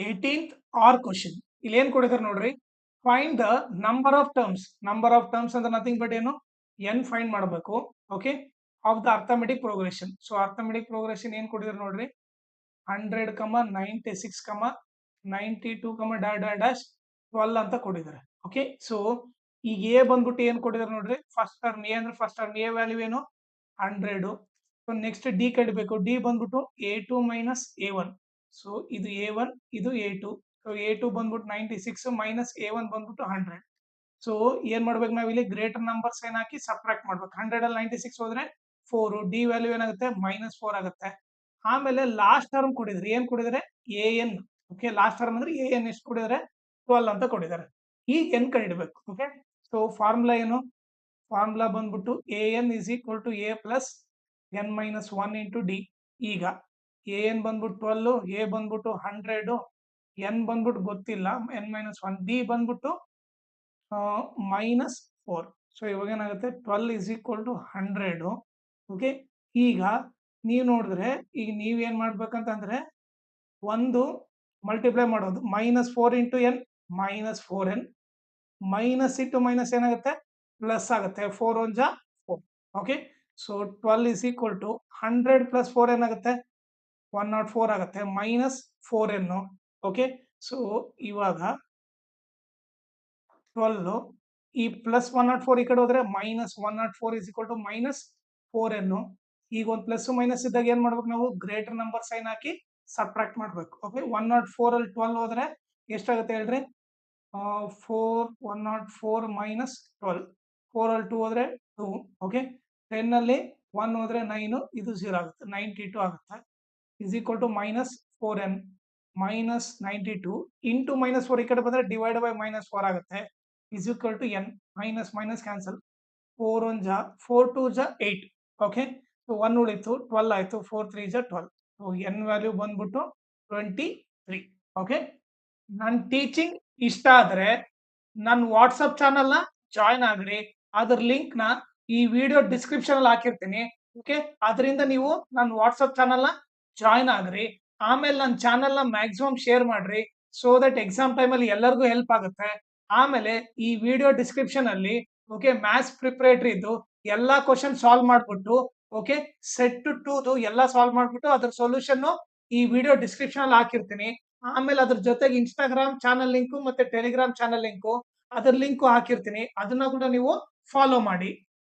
18th R question ಇಲ್ಲಿ ಏನ್ ಕೊಡಿದಾರೆ ನೋಡ್ರಿ. Find the number of terms ಅಂದ್ರೆ ನಥಿಂಗ್ ಬಟ್ ಏನು n ಫೈಂಡ್ ಮಾಡಬೇಕು. Okay, of the arithmetic progression. So arithmetic progression ಏನ್ ಕೊಡಿದಾರೆ ನೋಡ್ರಿ, 100, 96, 92, ಡ್ಯಾಶ್ 12 ಅಂತ ಕೊಟ್ಟಿದ್ದಾರೆ. ಓಕೆ, ಸೊ ಈಗ ಎ ಬಂದ್ಬಿಟ್ಟು ಏನ್ ಕೊಟ್ಟಿದ್ದಾರೆ ನೋಡ್ರಿ, ಫಸ್ಟ್ ಟರ್ಮ್ ಎ ಅಂದ್ರೆ ಫಸ್ಟ್ ಟರ್ಮ್ ಎ ವ್ಯಾಲ್ಯೂ ಏನು 100. ಸೊ ನೆಕ್ಸ್ಟ್ ಡಿ ಕಡಿಬೇಕು, ಡಿ ಬಂದ್ಬಿಟ್ಟು a2 ಮೈನಸ್ a1. ಸೊ ಇದು a1 ಇದು a2. ಸೊ a2 ಬಂದ್ಬಿಟ್ಟು 96 ಮೈನಸ್ a1 ಬಂದ್ಬಿಟ್ಟು 100. ಸೊ ಏನ್ ಮಾಡ್ಬೇಕು ನಾವಿಲ್ಲಿ ಗ್ರೇಟರ್ ನಂಬರ್ ಸೈನ್ ಹಾಕಿ ಸಬ್ಟ್ರಾಕ್ಟ್ ಮಾಡ್ಬೇಕು. 100 ಅಲ್ಲಿ 96 ಹೋದ್ರೆ 4, ಡಿ ವ್ಯಾಲ್ಯೂ ಏನಾಗುತ್ತೆ -4 ಆಗುತ್ತೆ. ಆಮೇಲೆ ಲಾಸ್ಟ್ ಟರ್ಮ್ ಕೊಡಿದ್ರೆ ಏನ್ ಕೊಡಿದರೆ an. ಓಕೆ, ಲಾಸ್ಟ್ ಟರ್ಮ್ ಅಂದ್ರೆ an ಎಷ್ಟು ಕೊಡಿದರೆ 12 ಅಂತ ಕೊಡಿದ್ದಾರೆ. ಈ n ಕಂಡಿಡ್ಬೇಕು. ಓಕೆ, ಸೊ ಫಾರ್ಮುಲಾ ಏನು, ಫಾರ್ಮುಲಾ ಬಂದ್ಬಿಟ್ಟು an is equal to a plus n minus 1 into d. ಈಗ an ಬಂದ್ಬಿಟ್ಟು 12, a ಬಂದ್ಬಿಟ್ಟು 100, n ಬಂದ್ಬಿಟ್ಟು ಗೊತ್ತಿಲ್ಲ n minus 1, d ಬಂದ್ಬಿಟ್ಟು -4. ಸೊ ಇವಾಗ ಏನಾಗುತ್ತೆ 12 is equal to 100. ಓಕೆ, ಈಗ ನೀವು ನೋಡಿದ್ರೆ ಈಗ ನೀವೇನ್ ಮಾಡ್ಬೇಕಂತಂದ್ರೆ ಒಂದು ಮಲ್ಟಿಪ್ಲೈ ಮಾಡೋದು -4 into n -4n minus into minus ಏನಾಗುತ್ತೆ ಪ್ಲಸ್ ಆಗುತ್ತೆ. 4 1 ಜಾ 4. Okay, so 12 is equal to 100 plus 4 ಏನಾಗುತ್ತೆ 104 ಆಗುತ್ತೆ -4n. ಓಕೆ, ಸೊ ಇವಾಗ 12 ಈ ಪ್ಲಸ್ 104 ಈ ಕಡೆ ಹೋದ್ರೆ -104 is equal to -4n. ಈಗ ಒಂದು ಪ್ಲಸ್ ಮೈನಸ್ ಇದ್ದಾಗ ಏನ್ ಮಾಡ್ಬೇಕು ನಾವು ಗ್ರೇಟರ್ ನಂಬರ್ ಸೈನ್ ಹಾಕಿ ಸಬ್ಟ್ರಾಕ್ಟ್ ಮಾಡ್ಬೇಕು. ಓಕೆ, 104 ಅಲ್ಲಿ 12 ಹೋದ್ರೆ ಎಷ್ಟಾಗುತ್ತೆ ಹೇಳ್ರಿ, 104 ಮೈನಸ್ 12. 4 ಅಲ್ಲಿ 2 ಹೋದ್ರೆ 2. ಓಕೆ, 10 ಅಲ್ಲಿ 1 ಹೋದ್ರೆ 9, ಇದು 0 ಆಗುತ್ತೆ, 92 ಆಗುತ್ತೆ. Is equal to -4n minus 92 into -4 ಈ ಕಡೆ ಬಂದ್ರೆ ಡಿವೈಡ್ ಬೈ -4 ಆಗುತ್ತೆ. Is equal to n minus minus cancel, 4 1 ಜಾ 4 2 ಜಾ 8. ಓಕೆ, ಸೊ 1 ಉಳಿತು 12 ಆಯ್ತು, 4 3 ಜಾ 12. ಸೊ n ವ್ಯಾಲ್ಯೂ ಬಂದ್ಬಿಟ್ಟು 23. ಓಕೆ, ನನ್ನ ಟೀಚಿಂಗ್ ಇಷ್ಟ ಆದ್ರೆ ನನ್ನ ವಾಟ್ಸಪ್ ಚಾನಲ್ ನ ಜಾಯ್ನ್ ಆಗ್ರಿ. ಅದ್ರ ಲಿಂಕ್ ನ ಈ ವಿಡಿಯೋ ಡಿಸ್ಕ್ರಿಪ್ಷನ್ ಅಲ್ಲಿ ಹಾಕಿರ್ತೀನಿ. ಓಕೆ, ಅದರಿಂದ ನೀವು ನನ್ನ ವಾಟ್ಸಪ್ ಚಾನಲ್ ನ ಜಾಯ್ನ್ ಆಗ್ರಿ. ಆಮೇಲೆ ನನ್ನ ಚಾನಲ್ ನ ಮ್ಯಾಕ್ಸಿಮಮ್ ಶೇರ್ ಮಾಡ್ರಿ, ಸೋ ದಟ್ ಎಕ್ಸಾಮ್ ಟೈಮ್ ಅಲ್ಲಿ ಎಲ್ಲರಿಗೂ ಹೆಲ್ಪ್ ಆಗುತ್ತೆ. ಆಮೇಲೆ ಈ ವಿಡಿಯೋ ಡಿಸ್ಕ್ರಿಪ್ಷನ್ ಅಲ್ಲಿ ಓಕೆ ಮ್ಯಾಥ್ಸ್ ಪ್ರಿಪರೇಟರಿ ಇದು ಎಲ್ಲಾ ಕ್ವಶನ್ ಸಾಲ್ವ್ ಮಾಡ್ಬಿಟ್ಟು ಓಕೆ ಸೆಟ್ ಟು ಎಲ್ಲ ಸಾಲ್ವ್ ಮಾಡ್ಬಿಟ್ಟು ಅದ್ರ ಸೊಲ್ಯೂಷನ್ ಈ ವಿಡಿಯೋ ಡಿಸ್ಕ್ರಿಪ್ಷನ್ ಅಲ್ಲಿ ಹಾಕಿರ್ತೀನಿ. ಆಮೇಲೆ ಅದ್ರ ಜೊತೆಗೆ ಇನ್ಸ್ಟಾಗ್ರಾಮ್ ಚಾನಲ್ ಲಿಂಕು ಮತ್ತೆ ಟೆಲಿಗ್ರಾಮ್ ಚಾನಲ್ ಲಿಂಕು ಅದ್ರ ಲಿಂಕು ಹಾಕಿರ್ತೀನಿ. ಅದನ್ನ ಕೂಡ ನೀವು ಫಾಲೋ ಮಾಡಿ.